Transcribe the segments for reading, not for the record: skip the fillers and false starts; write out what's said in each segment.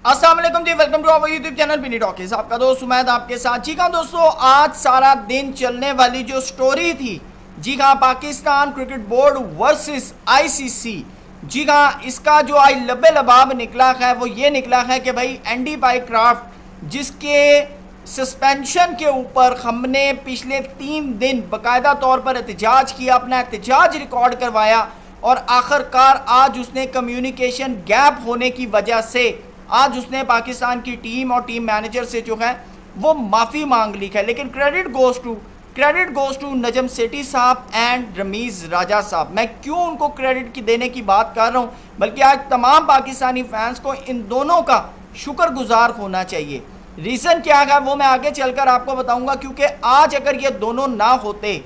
अस्सलाम वालेकुम जी, welcome to our YouTube channel Bini talkies. आपका दोस्त उमैद आपके साथ। जी हाँ दोस्तों, आज सारा दिन चलने वाली जो स्टोरी थी, जी हाँ, Pakistan cricket board versus ICC. जी हाँ, इसका जो आज लबे लबाब निकला है वो ये निकला है कि भाई एंडी पाइक्राफ्ट, जिसके सस्पेंशन के ऊपर हमने पिछले 3 दिन बाकायदा तौर पर एहतजाज किया, अपना एहतजाज रिकॉर्ड करवाया और आखिरकार आज उसने कम्युनिकेशन गैप होने की वजह से आज उसने पाकिस्तान की टीम और टीम मैनेजर से जो है वो माफ़ी मांग ली है। लेकिन credit goes to Najam Sethi साहब एंड रमीज़ राजा साहब। मैं क्यों उनको क्रेडिट की देने की बात कर रहा हूँ, बल्कि आज तमाम पाकिस्तानी फैंस को इन दोनों का शुक्रगुजार होना चाहिए। रीज़न क्या है वो मैं आगे चलकर आपको बताऊंगा, क्योंकि आज अगर ये दोनों ना होते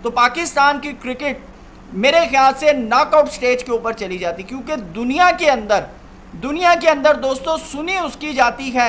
तो पाकिस्तान की क्रिकेट मेरे ख्याल से नॉकआउट स्टेज के ऊपर चली जाती। क्योंकि दुनिया के अंदर दोस्तों सुनी उसकी जाती है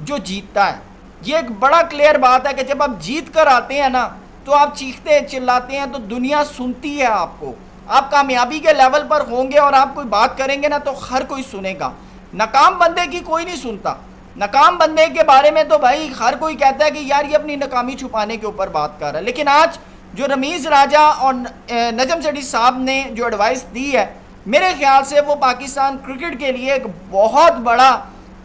जो जीतता है। ये एक बड़ा क्लियर बात है कि जब आप जीत कर आते हैं ना, तो आप चीखते चिल्लाते हैं तो दुनिया सुनती है आपको। आप कामयाबी के लेवल पर होंगे और आप कोई बात करेंगे ना तो हर कोई सुनेगा। नाकाम बंदे की कोई नहीं सुनता। नाकाम बंदे के बारे में तो भाई हर कोई कहता है कि यार ये अपनी नाकामी छुपाने के ऊपर बात कर रहा है। लेकिन आज जो रमीज़ राजा और नजम सेठी साहब ने जो एडवाइस दी है, मेरे ख्याल से वो पाकिस्तान क्रिकेट के लिए एक बहुत बड़ा,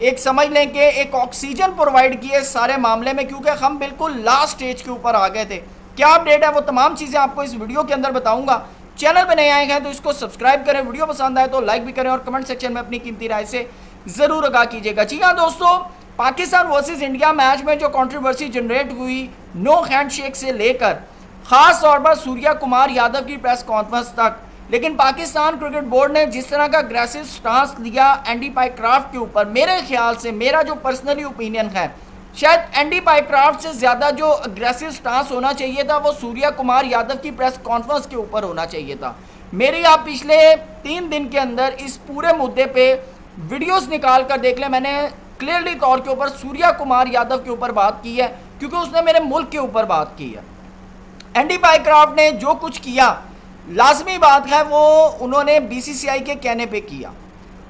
एक समझ लें कि एक ऑक्सीजन प्रोवाइड किए सारे मामले में, क्योंकि हम बिल्कुल लास्ट स्टेज के ऊपर आ गए थे। क्या अपडेट है वो तमाम चीज़ें आपको इस वीडियो के अंदर बताऊंगा। चैनल पर नए आए हैं तो इसको सब्सक्राइब करें, वीडियो पसंद आए तो लाइक भी करें और कमेंट सेक्शन में अपनी कीमती राय से ज़रूर आगाह कीजिएगा। जी हाँ दोस्तों, पाकिस्तान वर्सेस इंडिया मैच में जो कंट्रोवर्सी जनरेट हुई, नो हैंडशेक से लेकर ख़ास तौर पर सूर्या कुमार यादव की प्रेस कॉन्फ्रेंस तक, लेकिन पाकिस्तान क्रिकेट बोर्ड ने जिस तरह का अग्रेसिव स्टांस लिया एंडी पाइक्राफ्ट के ऊपर, मेरे ख्याल से, मेरा जो पर्सनली ओपिनियन है, शायद एंडी पाइक्राफ्ट से ज़्यादा जो अग्रेसिव स्टांस होना चाहिए था वो सूर्या कुमार यादव की प्रेस कॉन्फ्रेंस के ऊपर होना चाहिए था। मेरी आप पिछले 3 दिन के अंदर इस पूरे मुद्दे पे वीडियोस निकाल कर देख लें। मैंने क्लियरली तौर के ऊपर सूर्या कुमार यादव के ऊपर बात की है, क्योंकि उसने मेरे मुल्क के ऊपर बात की है। एंडी पाइक्राफ्ट ने जो कुछ किया, लाजमी बात है वो उन्होंने बीसीसीआई के कहने पे किया।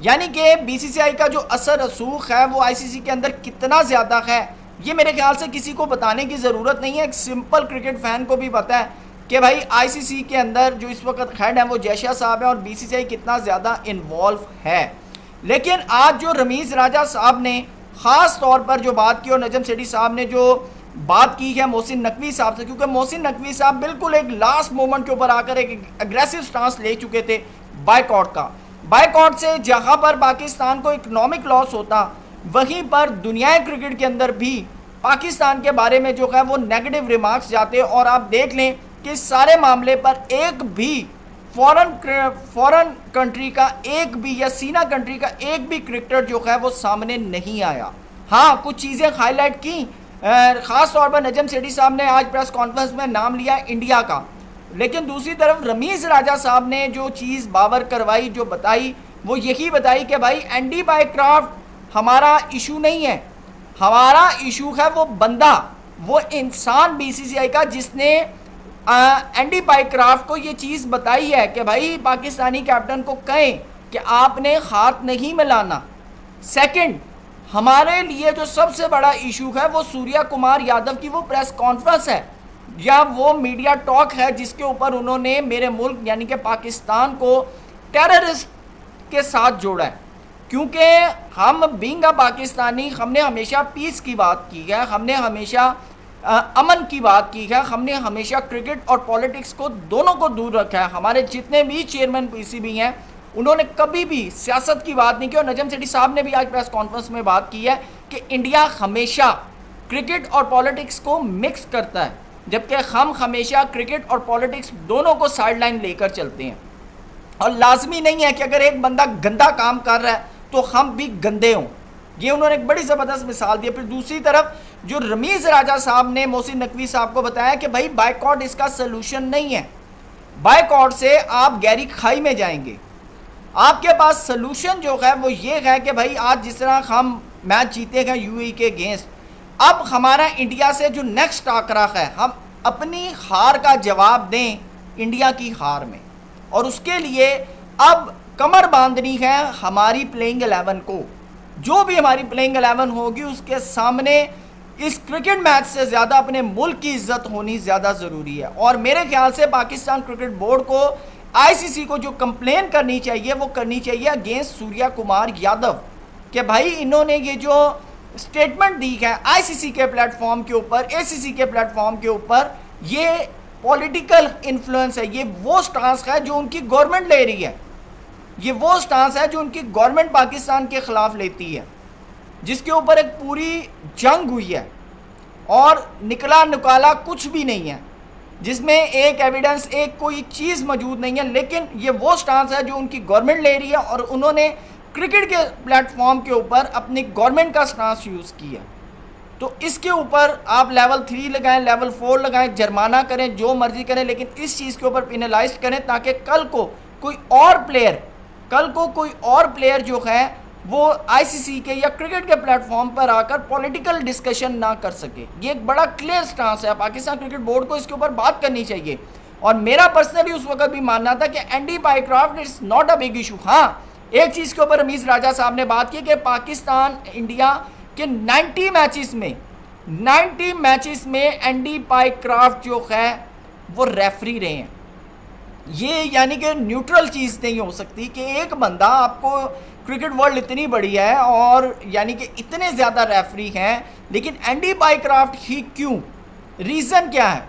यानी कि बीसीसीआई का जो असर रसूख है वो आईसीसी के अंदर कितना ज़्यादा है, ये मेरे ख्याल से किसी को बताने की ज़रूरत नहीं है। एक सिंपल क्रिकेट फ़ैन को भी पता है कि भाई आईसीसी के अंदर जो इस वक्त हेड है वो जयशाह साहब है और बीसीसीआई कितना ज़्यादा इन्वॉल्व है। लेकिन आज जो रमीज़ राजा साहब ने ख़ास तौर पर जो बात की और नजम सेठी साहब ने जो बात की है मोहसिन नकवी साहब से, क्योंकि मोहसिन नकवी साहब बिल्कुल एक लास्ट मोमेंट के ऊपर आकर एक एग्रेसिव स्टांस ले चुके थे बायकॉट का। बायकॉट से जहां पर पाकिस्तान को इकोनॉमिक लॉस होता, वहीं पर दुनिया क्रिकेट के अंदर भी पाकिस्तान के बारे में जो है वो नेगेटिव रिमार्क्स जाते। और आप देख लें कि सारे मामले पर एक भी फॉरेन कंट्री का एक भी या सीना कंट्री का एक भी क्रिकेटर जो है वो सामने नहीं आया। हाँ, कुछ चीज़ें हाईलाइट की, ख़ास तौर पर नजम सेठी साहब ने आज प्रेस कॉन्फ्रेंस में नाम लिया इंडिया का। लेकिन दूसरी तरफ रमीज़ राजा साहब ने जो चीज़ बावर करवाई, जो बताई, वो यही बताई कि भाई एंडी पाइक्राफ्ट हमारा इशू नहीं है, हमारा इशू है वो बंदा, वो इंसान बीसीसीआई का जिसने एंडी पाइक्राफ्ट को ये चीज़ बताई है कि भाई पाकिस्तानी कैप्टन को कहें कि आपने हाथ नहीं मिलाना। सेकंड, हमारे लिए जो सबसे बड़ा इशू है वो सूर्या कुमार यादव की वो प्रेस कॉन्फ्रेंस है या वो मीडिया टॉक है जिसके ऊपर उन्होंने मेरे मुल्क यानी कि पाकिस्तान को टेररिस्ट के साथ जोड़ा है। क्योंकि हम बीइंग अ पाकिस्तानी, हमने हमेशा पीस की बात की है, हमने हमेशा अमन की बात की है, हमने हमेशा क्रिकेट और पॉलिटिक्स को दोनों को दूर रखा है। हमारे जितने भी चेयरमैन पीसीबी हैं उन्होंने कभी भी सियासत की बात नहीं की। और नजम सेठी साहब ने भी आज प्रेस कॉन्फ्रेंस में बात की है कि इंडिया हमेशा क्रिकेट और पॉलिटिक्स को मिक्स करता है, जबकि हम हमेशा क्रिकेट और पॉलिटिक्स दोनों को साइड लाइन लेकर चलते हैं। और लाजमी नहीं है कि अगर एक बंदा गंदा काम कर रहा है तो हम भी गंदे हों। ये उन्होंने एक बड़ी ज़बरदस्त मिसाल दी। फिर दूसरी तरफ जो रमीज़ राजा साहब ने मोहसिन नकवी साहब को बताया कि भाई बायकॉट इसका सलूशन नहीं है, बायकॉट से आप गहरी खाई में जाएंगे। आपके पास सलूशन जो है वो ये है कि भाई आज जिस तरह हम मैच जीते हैं यूएई के अगेंस्ट, अब हमारा इंडिया से जो नेक्स्ट टाकरा है, हम अपनी हार का जवाब दें इंडिया की हार में। और उसके लिए अब कमर बांधनी है हमारी प्लेइंग 11 को, जो भी हमारी प्लेइंग 11 होगी उसके सामने इस क्रिकेट मैच से ज़्यादा अपने मुल्क की इज्जत होनी ज़्यादा ज़रूरी है। और मेरे ख्याल से पाकिस्तान क्रिकेट बोर्ड को आईसीसी को जो कंप्लेन करनी चाहिए वो करनी चाहिए अगेंस्ट सूर्या कुमार यादव कि भाई इन्होंने ये जो स्टेटमेंट दी है आईसीसी के प्लेटफॉर्म के ऊपर, एसीसी के प्लेटफॉर्म के ऊपर, ये पॉलिटिकल इन्फ्लुएंस है, ये वो स्टांस है जो उनकी गवर्नमेंट ले रही है, ये वो स्टांस है जो उनकी गवर्नमेंट पाकिस्तान के ख़िलाफ़ लेती है, जिसके ऊपर एक पूरी जंग हुई है और निकला निकाला कुछ भी नहीं है, जिसमें एक एविडेंस, एक कोई चीज़ मौजूद नहीं है। लेकिन ये वो स्टांस है जो उनकी गवर्नमेंट ले रही है और उन्होंने क्रिकेट के प्लेटफॉर्म के ऊपर अपनी गवर्नमेंट का स्टांस यूज़ किया। तो इसके ऊपर आप लेवल 3 लगाएं, लेवल 4 लगाएं, जुर्माना करें, जो मर्जी करें, लेकिन इस चीज़ के ऊपर पेनलाइज करें ताकि कल को कोई और प्लेयर जो है वो आईसीसी के या क्रिकेट के प्लेटफॉर्म पर आकर पॉलिटिकल डिस्कशन ना कर सके। ये एक बड़ा क्लियर स्टांस है, पाकिस्तान क्रिकेट बोर्ड को इसके ऊपर बात करनी चाहिए। और मेरा पर्सनली उस वक्त भी मानना था कि Andy Pycroft it's not a big issue. हाँ, एक चीज़ के ऊपर रमीज़ राजा साहब ने बात की कि पाकिस्तान इंडिया के 90 मैचेस में एंडी पाइक्राफ्ट जो है वो रेफरी रहे हैं। ये यानी कि न्यूट्रल चीज़ नहीं हो सकती कि एक बंदा, आपको क्रिकेट वर्ल्ड इतनी बड़ी है और यानी कि इतने ज़्यादा रेफरी हैं, लेकिन एंडी पाइक्राफ्ट ही क्यों, रीज़न क्या है?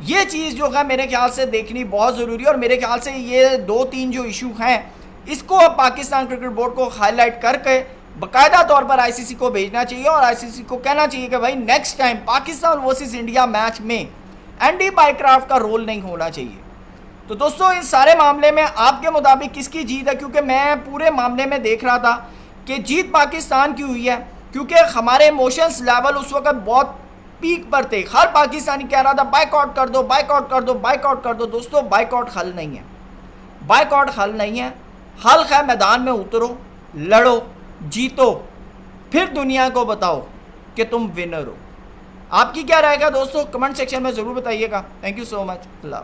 ये चीज़ जो है मेरे ख्याल से देखनी बहुत ज़रूरी है। और मेरे ख्याल से ये 2-3 जो इशू हैं इसको अब पाकिस्तान क्रिकेट बोर्ड को हाईलाइट करके बाकायदा तौर पर आईसीसी को भेजना चाहिए और आईसीसी को कहना चाहिए कि भाई next time Pakistan versus India match में एंडी पाइक्राफ्ट का रोल नहीं होना चाहिए। तो दोस्तों, इस सारे मामले में आपके मुताबिक किसकी जीत है? क्योंकि मैं पूरे मामले में देख रहा था कि जीत पाकिस्तान की हुई है, क्योंकि हमारे इमोशंस लेवल उस वक्त बहुत पीक पर थे। हर पाकिस्तानी कह रहा था बाइकआउट कर दो, बाइकआउट कर दो, बाइकआउट कर दो। दोस्तों, बाइकआउट हल नहीं है, बाइकआउट हल नहीं है। हल है मैदान में उतरो, लड़ो, जीतो, फिर दुनिया को बताओ कि तुम विनर हो। आपकी क्या राय है दोस्तों? कमेंट सेक्शन में ज़रूर बताइएगा। Thank you so much. Allah.